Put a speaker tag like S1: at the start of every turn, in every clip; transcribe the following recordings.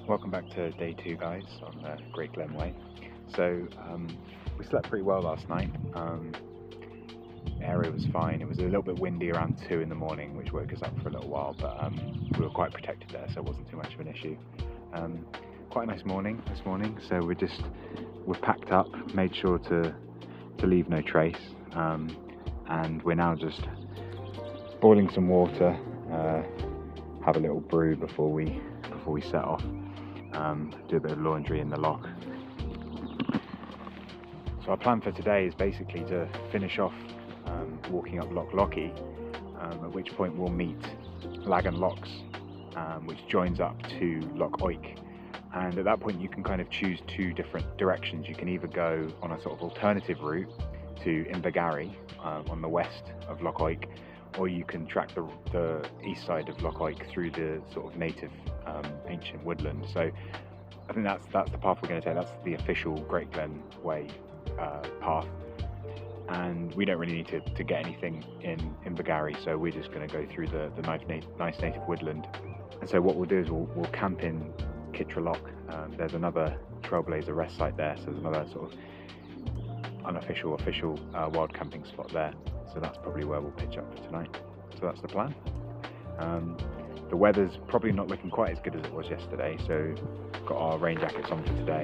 S1: Welcome back to day 2, guys, on the Great Glen Way. So we slept pretty well last night. The area was fine. It was a little bit windy around 2 in the morning, which woke us up for a little while, but we were quite protected there, so it wasn't too much of an issue. Quite a nice morning this morning, so we're packed up, made sure to leave no trace, and we're now just boiling some water, have a little brew before we set off. Do a bit of laundry in the loch. So our plan for today is basically to finish off walking up Loch Lochy, at which point we'll meet Lagan Lochs, which joins up to Loch Oich. And at that point you can kind of choose 2 different directions. You can either go on a sort of alternative route to Invergarry on the west of Loch Oich, or you can track the east side of Loch Oich through the sort of native ancient woodland. So I think that's the path we're going to take. That's the official Great Glen Way path, and we don't really need to get anything in Invergarry, so we're just going to go through the nice native woodland. And so what we'll do is we'll camp in Kitra Loch. There's another trailblazer rest site there, so there's another sort of unofficial wild camping spot there. So that's probably where we'll pitch up for tonight. So that's the plan. The weather's probably not looking quite as good as it was yesterday, so we've got our rain jackets on for today.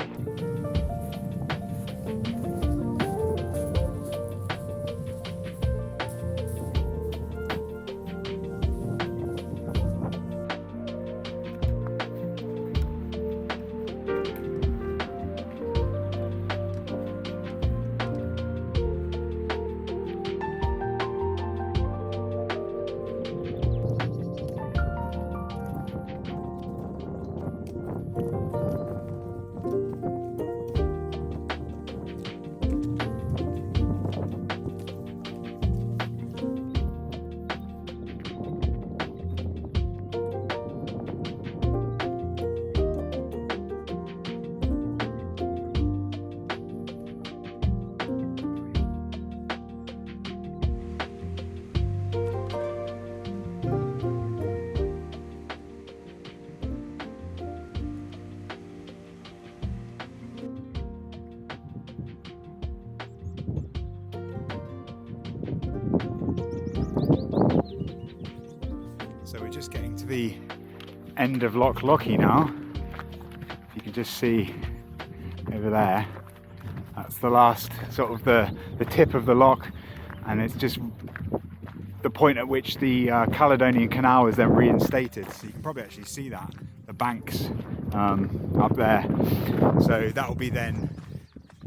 S1: So we're just getting to the end of Loch Lochy now. You can just see over there, that's the last sort of the tip of the loch, and it's just the point at which the Caledonian Canal is then reinstated. So you can probably actually see that, the banks up there. So that will be then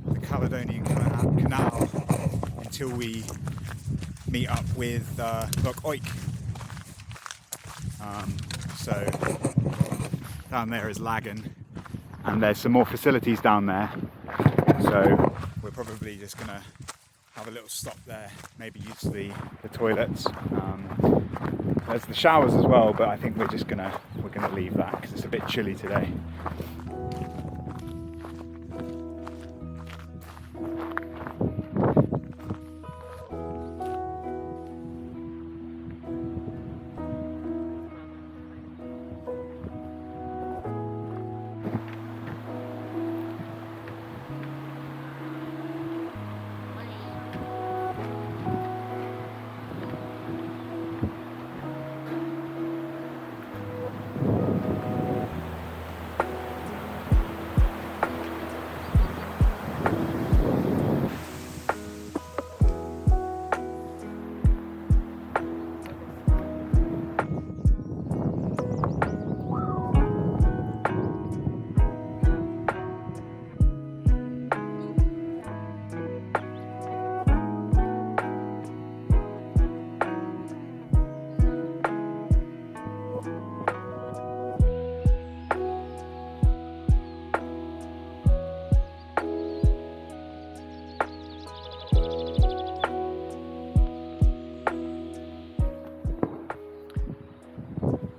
S1: the Caledonian Canal until we meet up with Loch Oich. So down there is Lagan, and there's some more facilities down there, so we're probably just gonna have a little stop there, maybe use the toilets. There's the showers as well, but I think we're gonna leave that because it's a bit chilly today.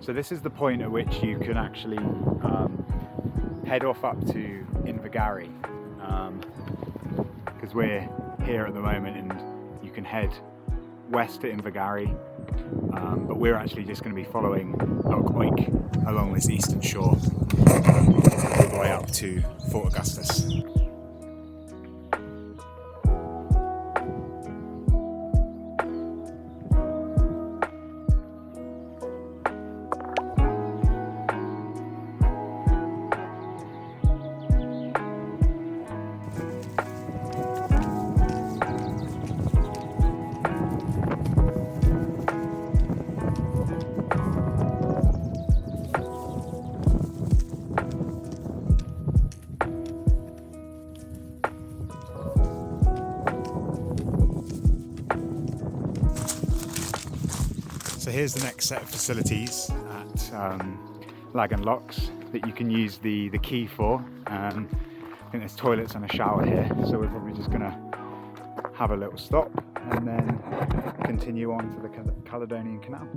S1: So this is the point at which you can actually head off up to Invergarry, because we're here at the moment, and you can head west to Invergarry, but we're actually just going to be following Loch Lochy along this eastern shore all the way up to Fort Augustus. So here's the next set of facilities at Lochy that you can use the key for. I think there's toilets and a shower here, so we're probably just going to have a little stop and then continue on to the Caledonian Canal.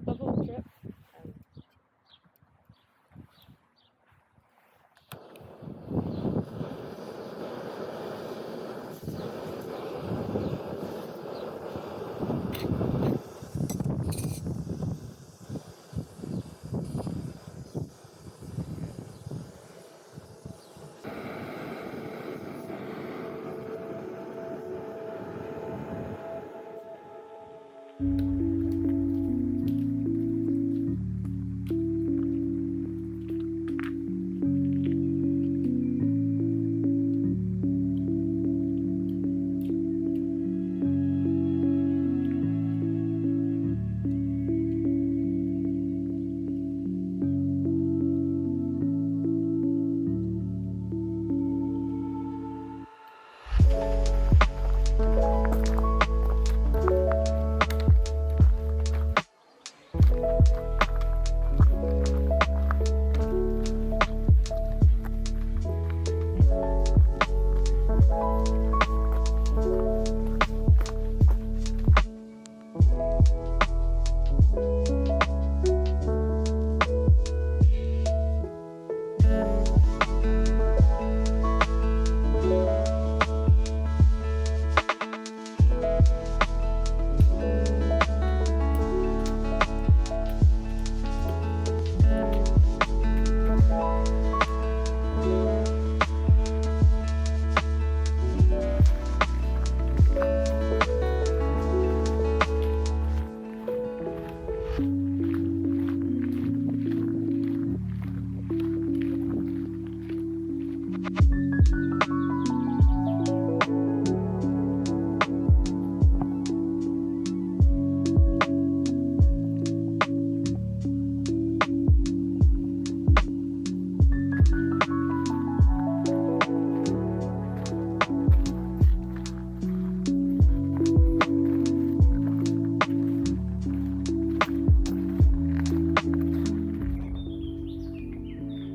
S2: The whole trip.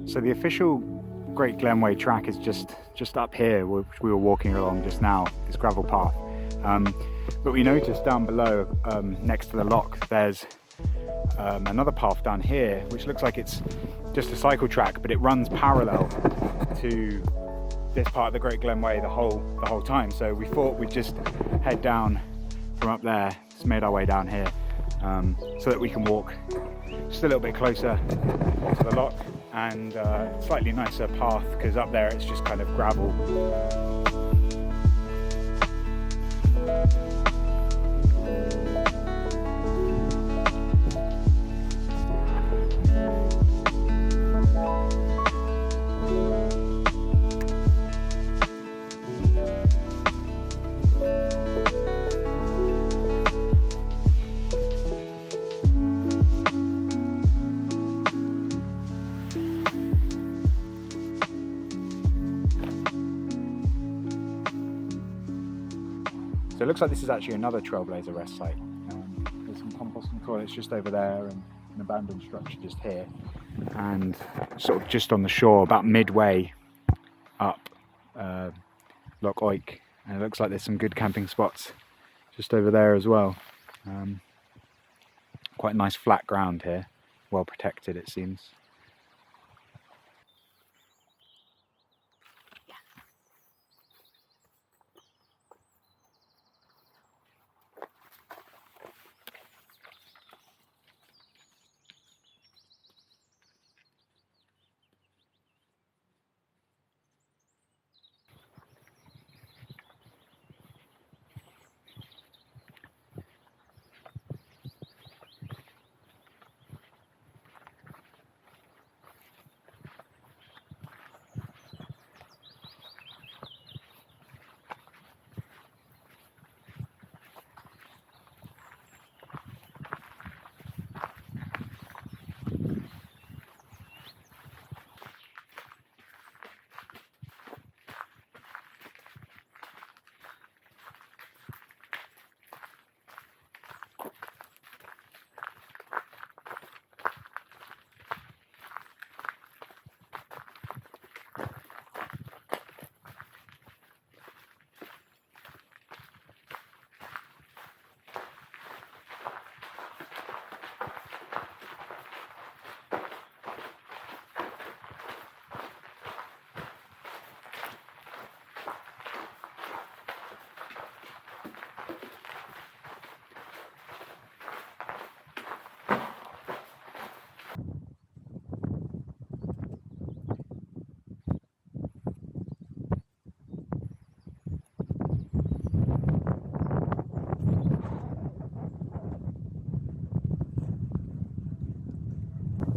S1: So the official Great Glen Way track is just up here, which we were walking along just now, this gravel path. But we noticed down below, next to the loch, there's another path down here, which looks like it's just a cycle track, but it runs parallel to this part of the Great Glen Way the whole time. So we thought we'd just head down from up there, just made our way down here, so that we can walk just a little bit closer to the loch, and slightly nicer path, because up there it's just kind of gravel. So it looks like this is actually another Trailblazer rest site. There's some composting toilets just over there and an abandoned structure just here. And sort of just on the shore, about midway up Loch Oik, and it looks like there's some good camping spots just over there as well. Quite nice flat ground here, well protected it seems.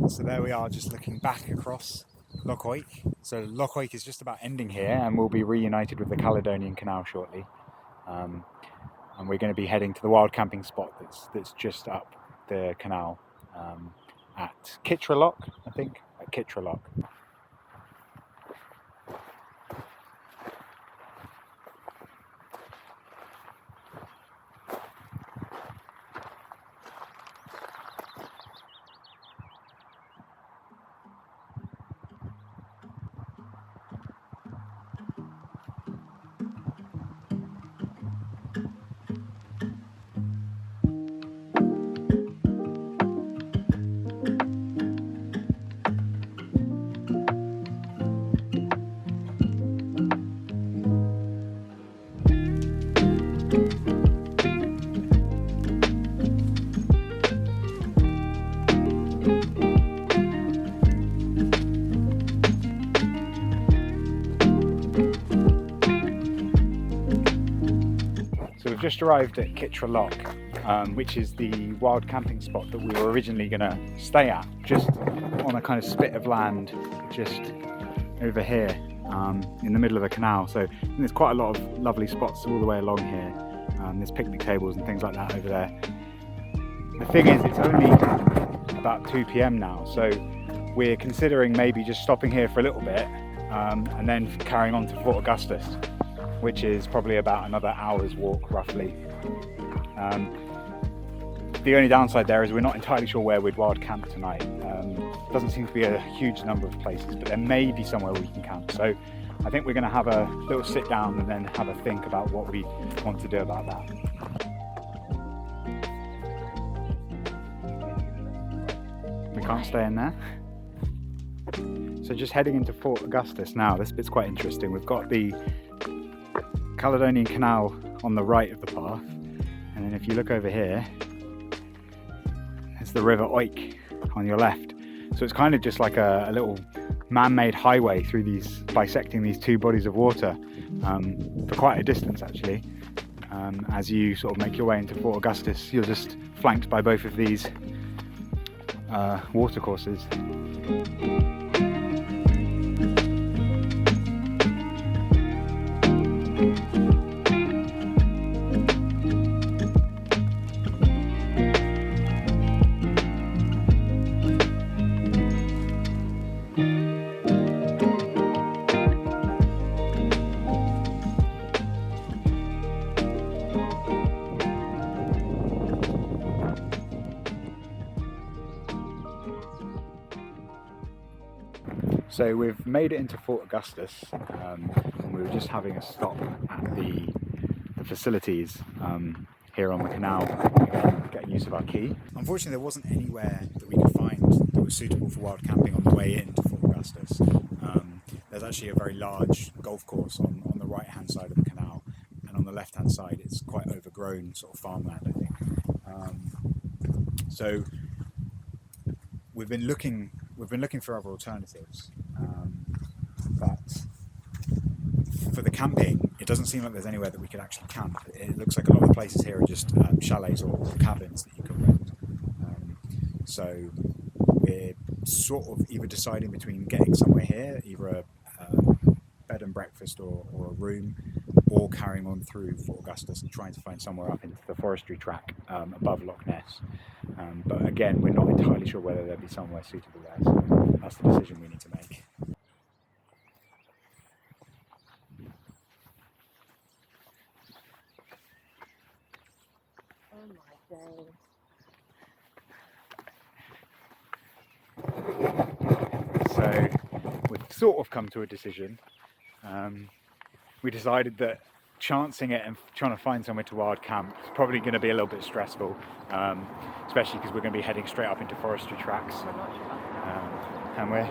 S1: So there we are, just looking back across Loch Oik. So Loch Oik is just about ending here, and we'll be reunited with the Caledonian Canal shortly. And we're going to be heading to the wild camping spot that's just up the canal at Kitra Loch, I think, at Kitra Loch. Just arrived at Kitra Loch, which is the wild camping spot that we were originally going to stay at, just on a kind of spit of land just over here in the middle of the canal. So there's quite a lot of lovely spots all the way along here. There's picnic tables and things like that over there. The thing is, it's only about 2 p.m. now, so we're considering maybe just stopping here for a little bit and then carrying on to Fort Augustus, which is probably about another hour's walk roughly. The only downside there is we're not entirely sure where we'd wild camp tonight. Doesn't seem to be a huge number of places, but there may be somewhere we can camp. So I think we're going to have a little sit down and then have a think about what we want to do about that. We can't stay in there. So just heading into Fort Augustus now. This bit's quite interesting. We've got the Caledonian Canal on the right of the path, and then if you look over here, there's the River Oik on your left. So it's kind of just like a little man-made highway through these, bisecting these two bodies of water for quite a distance actually. As you sort of make your way into Fort Augustus, you're just flanked by both of these watercourses. So we've made it into Fort Augustus, and we were just having a stop at the facilities here on the canal, again, getting use of our key. Unfortunately, there wasn't anywhere that we could find that was suitable for wild camping on the way into Fort Augustus. There's actually a very large golf course on the right hand side of the canal, and on the left hand side it's quite overgrown sort of farmland, I think. So we've been looking for other alternatives, but for the camping it doesn't seem like there's anywhere that we could actually camp. It looks like a lot of places here are just chalets or cabins that you can rent. So we're sort of either deciding between getting somewhere here, either a bed and breakfast or a room, or carrying on through Fort Augustus and trying to find somewhere up into the forestry track above Loch Ness. But again, we're not entirely sure whether there'll be somewhere suitable there, so that's the decision we need to make.
S2: Oh my days.
S1: So we've sort of come to a decision. We decided that chancing it and trying to find somewhere to wild camp is probably going to be a little bit stressful, especially because we're going to be heading straight up into forestry tracks.
S2: We're not sure about that.
S1: And we're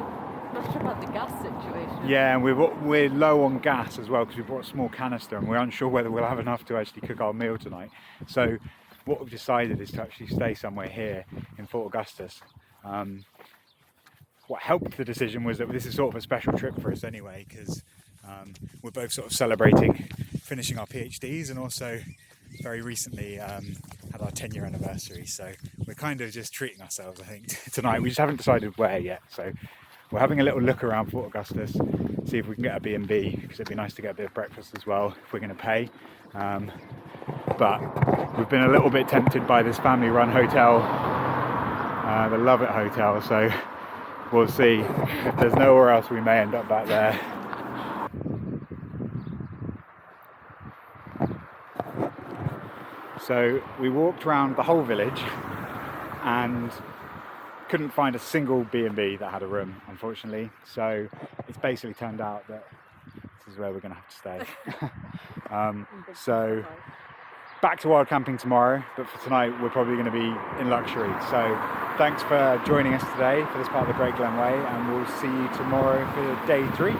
S2: Not sure about the gas situation.
S1: Yeah, and we're low on gas as well because we brought a small canister and we're unsure whether we'll have enough to actually cook our meal tonight. So what we've decided is to actually stay somewhere here in Fort Augustus. What helped the decision was that this is sort of a special trip for us anyway, because we're both sort of celebrating finishing our PhDs and also very recently had our 10-year anniversary. So we're kind of just treating ourselves, I think, tonight. We just haven't decided where yet. So we're having a little look around Fort Augustus, see if we can get a B&B, because it'd be nice to get a bit of breakfast as well if we're going to pay. But we've been a little bit tempted by this family-run hotel, the Love It Hotel, so we'll see. If there's nowhere else, we may end up back there. So we walked around the whole village and couldn't find a single B&B that had a room, unfortunately. So it's basically turned out that this is where we're going to have to stay. So back to wild camping tomorrow, but for tonight we're probably going to be in luxury. So thanks for joining us today for this part of the Great Glen Way, and we'll see you tomorrow for day 3.